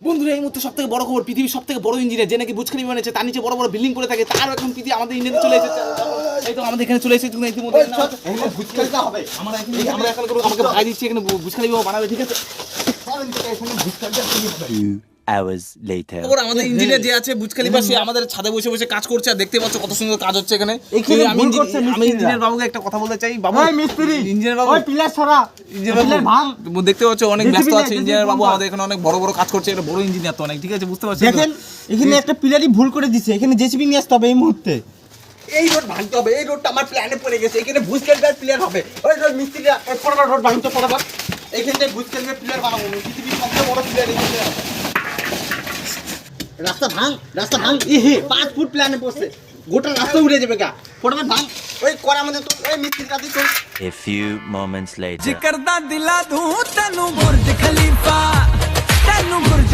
বন্ধুরা এই মুহূর্তে সবথেকে বড় খবর, পৃথিবীর সবথেকে বড় ইঞ্জিনিয়ার যে নাকি বুর্জ খলিফা বানিয়েছে, তার নিচে বড় বড় বিল্ডিং করে থাকে, তার এখন পৃথিবী আমাদের ইন্ডিয়াতে চলে এসেছে। এই তো আমাদের এখানে চলে এসেছে ইতিমধ্যে। বুর্জ খলিফা হবে। আমরা এখন আমাকে ভাই দিচ্ছি এখানে বুর্জ খলিফা বানাবে, ঠিক আছে? 2 hours later. আমাদের ইঞ্জিনিয়ার যে আছে বুর্জ খলিফা, সে আমাদের ছাদে বসে বসে কাজ করছে, আর দেখতে পাচ্ছ কত সুন্দর কাজ হচ্ছে এখানে। আমি ইঞ্জিনিয়ার বাবুকে একটা কথা বলতে চাই। বাবু মিস্ত্রি, ইঞ্জিনিয়ার বাবু, ওই পিলার ছড়া, ইঞ্জিনিয়ার ভাঙ। বাবু দেখতে পাচ্ছ অনেক ব্যস্ত আছে ইঞ্জিনিয়ার বাবু, আমাদের এখানে অনেক বড় বড় কাজ করছে। এটা বড় ইঞ্জিনিয়ার তো অনেক, ঠিক আছে? বুঝতে পারছেন? দেখেন এখানে একটা পিলারই ভুল করে দিছে, এখানে জেসিবি নিয়ে আসতে হবে এই মুহূর্তে। এই রোড ভাঙতে হবে, এই রোডটা আমার প্ল্যানে পড়ে গেছে, এখানে বুর্জ খলিফার পিলার হবে। ওই রোড মিস্ত্রিরা ফটাফট রোড ভাঙতে ফটাফট, এখানে বুর্জ খলিফার পিলার বানাবো। পৃথিবীর সবচেয়ে বড় পিলার এখানে। রাস্তা ভাঙ, রাস্তা ভাঙ। 5 ফুট প্ল্যানে পড়ছে, গোটা রাস্তা উড়ে যাবে গা। ফটাফট ভাঙ, ওই করা আমাদের তো এই মিস্ত্রির কাছে চল। A few moments later. जिकर दा दिला दूं तेनू बुर्ज खलीफा, तेनू बुर्ज